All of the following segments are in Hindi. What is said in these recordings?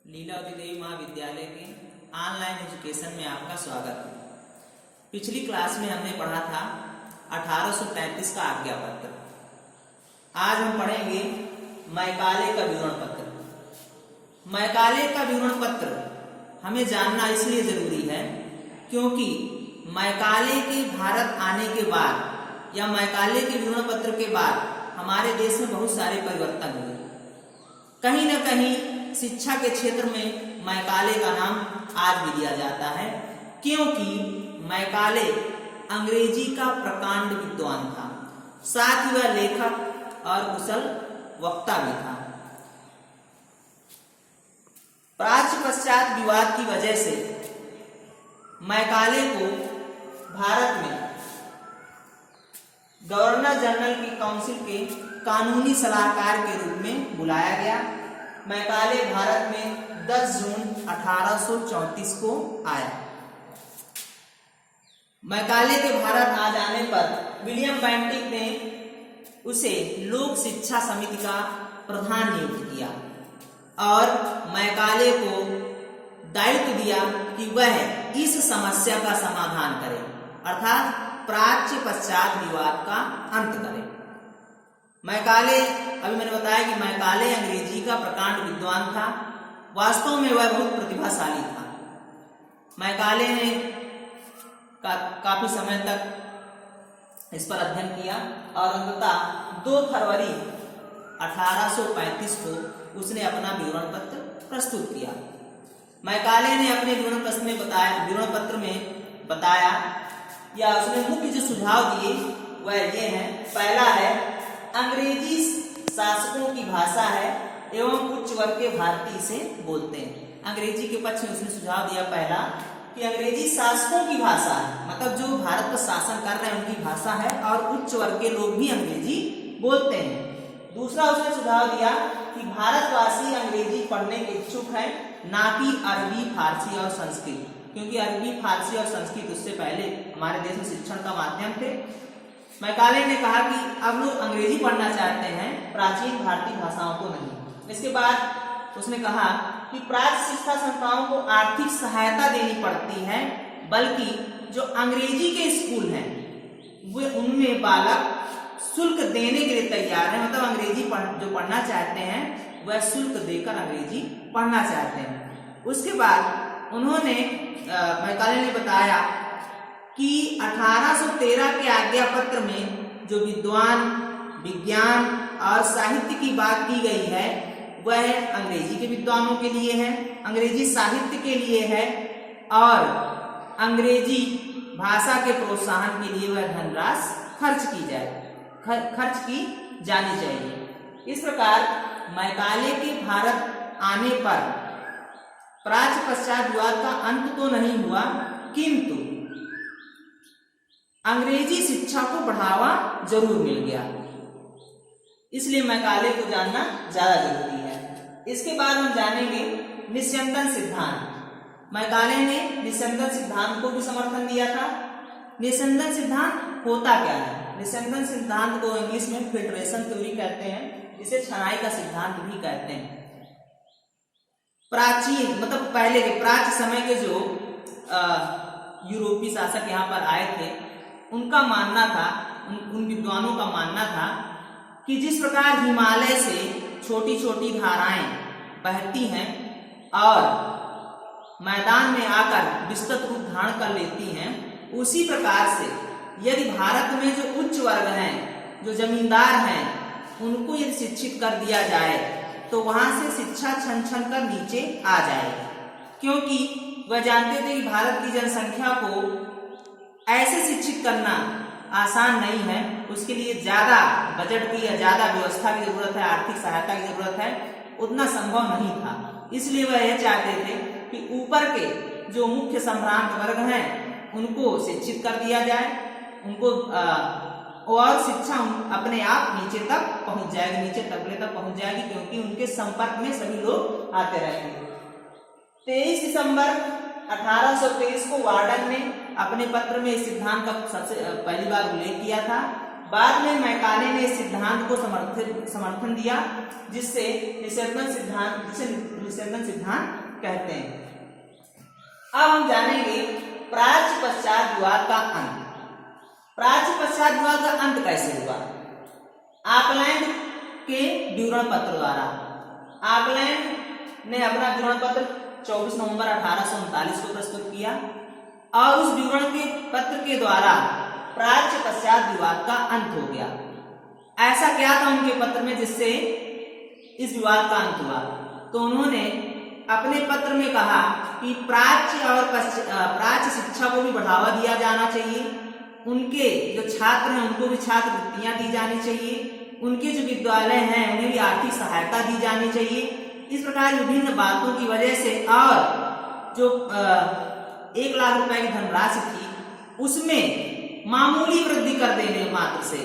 लीलावती देवी महाविद्यालय के ऑनलाइन एजुकेशन में आपका स्वागत है। पिछली क्लास में हमने पढ़ा था 1833 का आज्ञा पत्र। आज हम पढ़ेंगे मैकाले का विवरण पत्र। मैकाले का विवरण पत्र हमें जानना इसलिए जरूरी है क्योंकि मैकाले के भारत आने के बाद या मैकाले के विवरण पत्र के बाद हमारे देश में बहुत सारे परिवर्तन हुए। कहीं न कहीं शिक्षा के क्षेत्र में मैकाले का नाम आज भी दिया जाता है क्योंकि मैकाले अंग्रेजी का प्रकांड विद्वान था, साथ ही वह लेखक और कुशल वक्ता भी था। प्राच्य पश्चात विवाद की वजह से मैकाले को भारत में गवर्नर जनरल की काउंसिल के कानूनी सलाहकार के रूप में बुलाया गया। मैकाले भारत में 10 जून 1834 को आया। मैकाले के भारत आ जाने पर विलियम बेंटिक ने उसे लोक शिक्षा समिति का प्रधान नियुक्त किया और मैकाले को दायित्व दिया कि वह इस समस्या का समाधान करे, अर्थात प्राच्य पश्चात विवाद का अंत करे। मैकाले, अभी मैंने बताया कि मैकाले अंग्रेजी का प्रकांड विद्वान था। वास्तव में वह बहुत प्रतिभाशाली था। मैकाले ने काफी समय तक इस पर अध्ययन किया और अंततः 2 फरवरी 1835 को उसने अपना विवरण पत्र प्रस्तुत किया। मैकाले ने अपने विवरण पत्र में बताया या उसने मुख्य जो सुझाव दिए वह ये है। पहला है, अंग्रेजी शासकों की भाषा है एवं उच्च वर्ग के भारतीय इसे बोलते हैं। अंग्रेजी के पक्ष में उसने सुझाव दिया पहला कि अंग्रेजी शासकों की भाषा है, मतलब जो भारत पर शासन कर रहे हैं उनकी भाषा है और उच्च वर्ग के लोग भी अंग्रेजी बोलते हैं। दूसरा उसने सुझाव दिया कि भारतवासी अंग्रेजी पढ़ने के इच्छुक हैं, ना कि अरबी, फारसी और संस्कृत, क्योंकि अरबी, फारसी और संस्कृत उससे पहले हमारे देश में शिक्षण का माध्यम थे। मैकाले ने कहा कि अब लोग अंग्रेजी पढ़ना चाहते हैं, प्राचीन भारतीय भाषाओं को नहीं। इसके बाद उसने कहा कि प्राच्य शिक्षा संस्थाओं को आर्थिक सहायता देनी पड़ती है, बल्कि जो अंग्रेजी के स्कूल हैं वे उनमें बालक शुल्क देने के लिए तैयार हैं, मतलब अंग्रेजी जो पढ़ना चाहते हैं वह शुल्क देकर अंग्रेजी पढ़ना चाहते हैं। उसके बाद उन्होंने मैकाले ने बताया कि 1813 के आज्ञा पत्र में जो विद्वान, विज्ञान और साहित्य की बात की गई है वह अंग्रेजी के विद्वानों के लिए है, अंग्रेजी साहित्य के लिए है और अंग्रेजी भाषा के प्रोत्साहन के लिए वह धनराशि खर्च की जानी चाहिए। इस प्रकार मैकाले के भारत आने पर प्राच्य पश्चात विवाद का अंत तो नहीं हुआ, किंतु अंग्रेजी शिक्षा को बढ़ावा जरूर मिल गया। इसलिए मैकाले को जानना ज्यादा जरूरी है। इसके बाद हम जानेंगे निस्यंदन सिद्धांत। मैकाले ने निस्यंदन सिद्धांत को भी समर्थन दिया था। निस्यंदन सिद्धांत होता क्या है? निस्यंदन सिद्धांत को इंग्लिश में फिल्ट्रेशन थ्योरी कहते हैं, इसे छनाई का सिद्धांत भी कहते हैं। प्राचीन, मतलब पहले के प्राच्य समय के जो यूरोपीय शासक यहाँ पर आए थे उनका मानना था, उन विद्वानों का मानना था कि जिस प्रकार हिमालय से छोटी छोटी धाराएं बहती हैं और मैदान में आकर विस्तृत रूप धारण कर लेती हैं, उसी प्रकार से यदि भारत में जो उच्च वर्ग हैं, जो जमींदार हैं, उनको यदि शिक्षित कर दिया जाए तो वहां से शिक्षा छन छन कर नीचे आ जाएगी, क्योंकि वह जानते थे कि भारत की जनसंख्या को ऐसे शिक्षित करना आसान नहीं है, उसके लिए ज्यादा बजट की या ज्यादा व्यवस्था की जरूरत है, आर्थिक सहायता की जरूरत है, उतना संभव नहीं था। इसलिए वह यह चाहते थे कि ऊपर के जो मुख्य सम्भ्रांत वर्ग हैं उनको शिक्षित कर दिया जाए, उनको और शिक्षा अपने आप नीचे तक पहुंच जाएगी, नीचे तबले तक पहुंच जाएगी, क्योंकि उनके संपर्क में सभी लोग आते रहेंगे। 23 दिसंबर 1823 को वार्डन ने अपने पत्र में इस सिद्धांत का सबसे पहली बार उल्लेख किया था। बाद में मैकाले ने इस सिद्धांत को समर्थन दिया, जिससे निषेधन सिद्धांत कहते हैं। अब हम जानेंगे प्राच्य पश्चात विवाद का अंत। प्राच्य पश्चात विवाद का अंत कैसे हुआ? ऑकलैंड के विवरण पत्र द्वारा। ऑकलैंड ने अपना विवरण पत्र 24 नवंबर 1839 को प्रस्तुत किया और उस विवरण के पत्र के द्वारा प्राच्य पश्चात विवाद का अंत हो गया। ऐसा क्या था उनके पत्र में जिससे इस विवाद का अंत हुआ? तो उन्होंने अपने पत्र में कहा कि प्राच्य और प्राच्य शिक्षा को भी बढ़ावा दिया जाना चाहिए, उनके जो छात्र हैं उनको भी छात्रवृत्तियां दी जानी चाहिए, उनके जो विद्यालय हैं उन्हें भी आर्थिक सहायता दी जानी चाहिए। इस प्रकार विभिन्न बातों की वजह से और जो 1 लाख रुपए की धनराशि थी उसमें मामूली वृद्धि कर देने मात्र से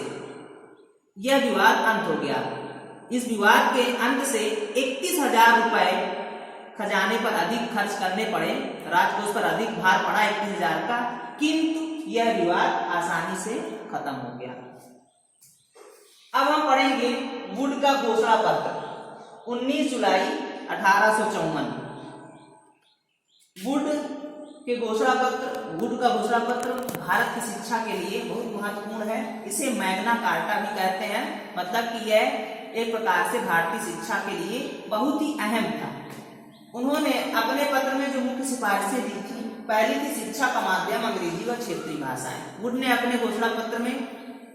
यह विवाद अंत हो गया। इस विवाद के अंत से 31,000 रुपए खजाने पर अधिक खर्च करने पड़े, राजकोष पर अधिक भार पड़ा 31,000 का, किंतु यह विवाद आसानी से खत्म हो गया। अब हम पढ़ेंगे वुड का घोषणा पत्र 19 जुलाई 1854। वुड का घोषणा पत्र भारत की शिक्षा के लिए बहुत महत्वपूर्ण है। इसे मैग्ना कार्टा भी कहते हैं, मतलब कि यह एक प्रकार से भारतीय शिक्षा के लिए बहुत ही अहम था। उन्होंने अपने पत्र में जो मुख्य सिफारिशें दी थी, पहली थी शिक्षा का माध्यम अंग्रेजी व क्षेत्रीय भाषाएं। वुड ने अपने घोषणा पत्र में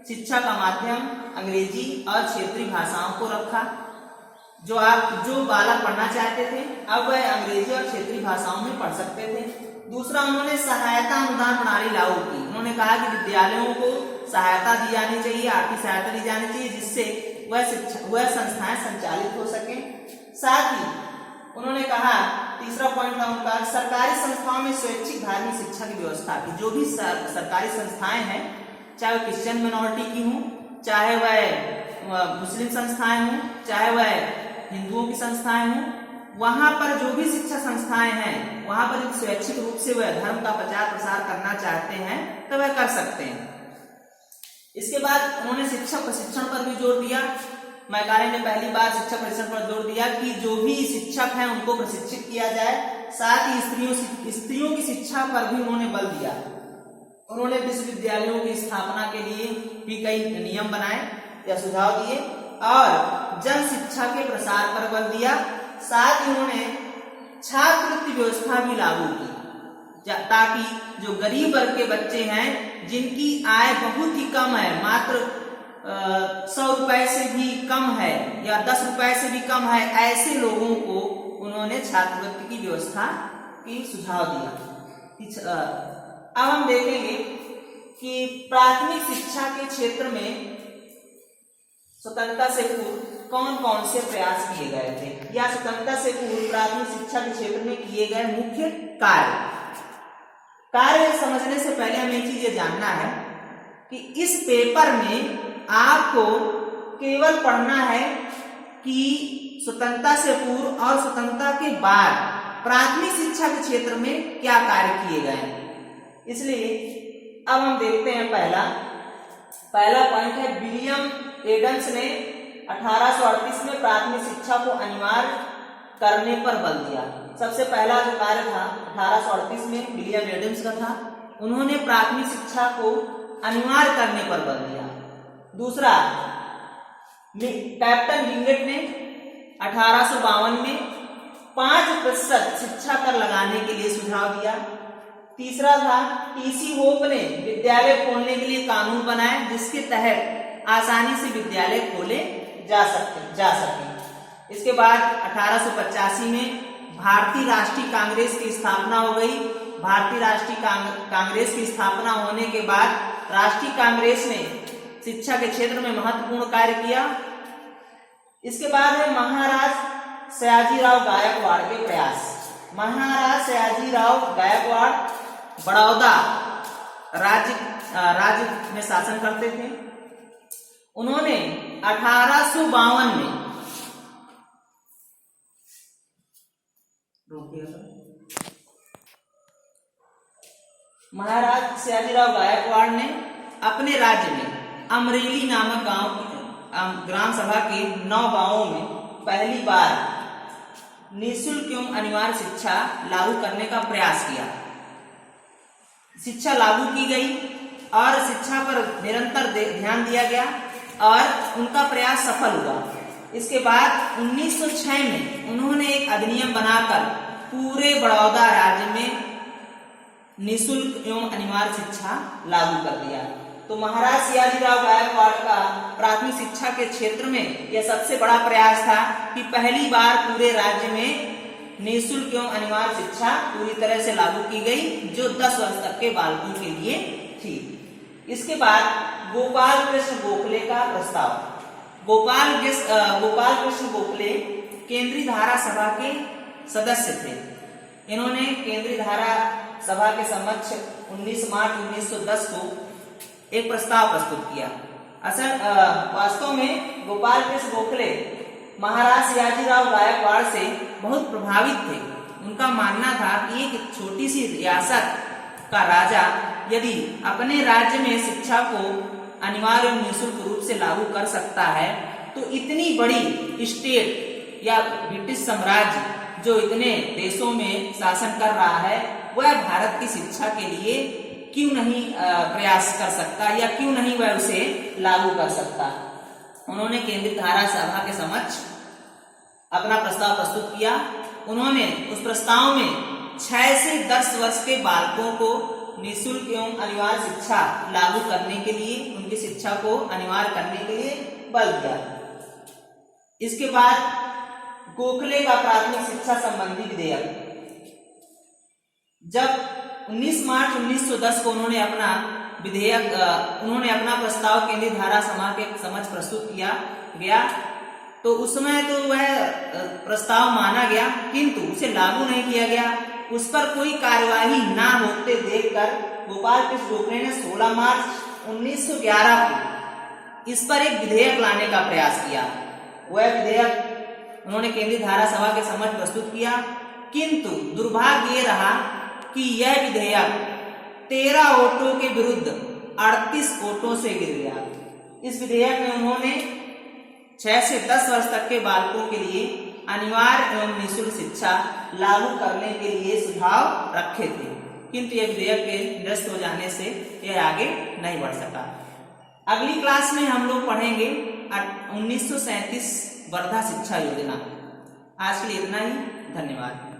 शिक्षा का माध्यम अंग्रेजी और क्षेत्रीय भाषाओं को रखा। जो बालक पढ़ना चाहते थे अब वह अंग्रेजी और क्षेत्रीय भाषाओं में पढ़ सकते थे। दूसरा, उन्होंने सहायता अनुदान प्रणाली लागू की। उन्होंने कहा कि विद्यालयों को सहायता दी जानी चाहिए, आर्थिक सहायता दी जानी चाहिए, जिससे वह संस्थाएं संचालित हो सके। साथ ही उन्होंने कहा, तीसरा पॉइंट था उनका, सरकारी संस्थाओं में स्वैच्छिक धार्मिक शिक्षा की व्यवस्था की। जो भी सरकारी संस्थाएं हैं, चाहे वह क्रिश्चियन माइनॉरिटी की हों, चाहे वह मुस्लिम संस्थाएं हों, चाहे वह हिंदुओं की संस्थाएं हों, वहां पर जो भी शिक्षा संस्थाएं हैं वहां पर स्वैच्छिक रूप से वह धर्म का प्रचार प्रसार करना चाहते हैं तो वह कर सकते हैं। इसके बाद उन्होंने शिक्षा प्रशिक्षण पर भी जोर दिया। मैकाले ने पहली बार शिक्षा प्रशिक्षण पर जोर दिया कि जो भी शिक्षक हैं उनको प्रशिक्षित किया जाए। साथ ही स्त्रियों की शिक्षा पर भी उन्होंने बल दिया। उन्होंने विश्वविद्यालयों की स्थापना के लिए भी कई नियम बनाए या सुझाव दिए और जन शिक्षा के प्रसार पर बल दिया। साथ ही उन्होंने छात्रवृत्ति व्यवस्था भी लागू की, ताकि जो गरीब वर्ग के बच्चे हैं जिनकी आय बहुत ही कम है, मात्र 100 रुपए से भी कम है या 10 रुपए से भी कम है, ऐसे लोगों को उन्होंने छात्रवृत्ति की व्यवस्था की सुझाव दिया। अब हम देखेंगे कि प्राथमिक शिक्षा के क्षेत्र में स्वतंत्रता से पूर्व कौन कौन से प्रयास किए गए थे या स्वतंत्रता से पूर्व प्राथमिक शिक्षा के क्षेत्र में किए गए मुख्य कार्य समझने से पहले हमें एक चीज ये जानना है कि इस पेपर में आपको केवल पढ़ना है कि स्वतंत्रता से पूर्व और स्वतंत्रता के बाद प्राथमिक शिक्षा के क्षेत्र में क्या कार्य किए गए। इसलिए अब हम देखते हैं पहला पॉइंट है, विलियम एडम्स ने 1838 में प्राथमिक शिक्षा को अनिवार्य करने पर बल दिया। सबसे पहला जो कार्य था 1838 में विलियम एडम्स का था, उन्होंने प्राथमिक शिक्षा को अनिवार्य करने पर बल दिया। दूसरा, कैप्टन विंगेट ने 1852 में 5% शिक्षा कर लगाने के लिए सुझाव दिया। तीसरा था, टीसी होप ने विद्यालय खोलने के लिए कानून बनाया जिसके तहत आसानी से विद्यालय खोले जा सके। इसके बाद 1885 में भारतीय राष्ट्रीय कांग्रेस की स्थापना हो गई। भारतीय राष्ट्रीय कांग्रेस की स्थापना होने के बाद राष्ट्रीय कांग्रेस ने शिक्षा के क्षेत्र में महत्वपूर्ण कार्य किया। इसके बाद है महाराज सयाजीराव गायकवाड़ के प्रयास। महाराज सयाजीराव गायकवाड़ बड़ौदा राज्य में शासन करते थे। उन्होंने 1852 में महाराज सयाजीराव गायकवाड़ ने अपने राज्य में अमरेली नामक ग्राम सभा के 9 गांवों में पहली बार निःशुल्क एवं अनिवार्य शिक्षा लागू करने का प्रयास किया। शिक्षा लागू की गई और शिक्षा पर निरंतर ध्यान दिया गया और उनका प्रयास सफल हुआ। इसके बाद 1906 में उन्होंने एक अधिनियम बनाकर पूरे बड़ौदा राज्य में निःशुल्क एवं अनिवार्य शिक्षा लागू कर दिया। तो महाराज सियाजीराव गायकवाड़ का प्राथमिक शिक्षा के क्षेत्र में यह सबसे बड़ा प्रयास था कि पहली बार पूरे राज्य में निःशुल्क एवं अनिवार्य शिक्षा पूरी तरह से लागू की गई, जो 10 वर्ष तक के बालकों के लिए थी। इसके बाद गोपाल कृष्ण गोखले का प्रस्ताव। गोपाल कृष्ण गोखले केंद्रीय धारा सभा के सदस्य थे। इन्होंने केंद्रीय धारा सभा के समक्ष 19 मार्च 1910 को एक प्रस्ताव प्रस्तुत किया। वास्तव में गोपाल कृष्ण गोखले महाराज सियाजीराव गायकवाड़ से बहुत प्रभावित थे। उनका मानना था कि एक छोटी सी रियासत का राजा यदि अपने राज्य में शिक्षा को अनिवार्य और निःशुल्क रूप से लागू कर सकता है, तो इतनी बड़ी स्टेट या ब्रिटिश साम्राज्य जो इतने देशों में शासन कर रहा है, वह भारत की शिक्षा के लिए क्यों नहीं प्रयास कर सकता या क्यों नहीं वह उसे लागू कर सकता। उन्होंने केंद्रीय धारा सभा के समक्ष अपना प्रस्ताव प्रस्तुत किया। उन्होंने उस प्रस्ताव में 6 से 10 वर्ष के बालकों को निःशुल्क एवं अनिवार्य शिक्षा लागू करने के लिए, उनकी शिक्षा को अनिवार्य करने के लिए बल दिया। इसके बाद गोखले का प्राथमिक शिक्षा संबंधी विधेयक। जब 19 मार्च 1910 को उन्होंने अपना प्रस्ताव केंद्रीय धारा सभा के समक्ष प्रस्तुत किया गया, तो उस समय तो वह प्रस्ताव माना गया, किंतु उसे लागू नहीं किया गया। उस पर कोई कार्यवाही ना होते देखकर गोपाल कृष्ण गोखले ने 16 मार्च 1911 को इस पर एक विधेयक लाने का प्रयास किया। वह विधेयक उन्होंने केंद्रीय धारा सभा के समक्ष प्रस्तुत किया, किंतु दुर्भाग्य ये रहा कि यह विधेयक 13 वोटों के विरुद्ध 38 वोटों से गिर गया। इस विधेयक में उन्होंने 6 से 10 वर्ष तक के बालकों के लिए अनिवार्य एवं निःशुल्क शिक्षा लागू करने के लिए सुझाव रखे थे, किंतु यह विधेयक के निरस्त हो जाने से यह आगे नहीं बढ़ सका। अगली क्लास में हम लोग पढ़ेंगे 1937 वर्धा शिक्षा योजना। आज के लिए इतना ही। धन्यवाद।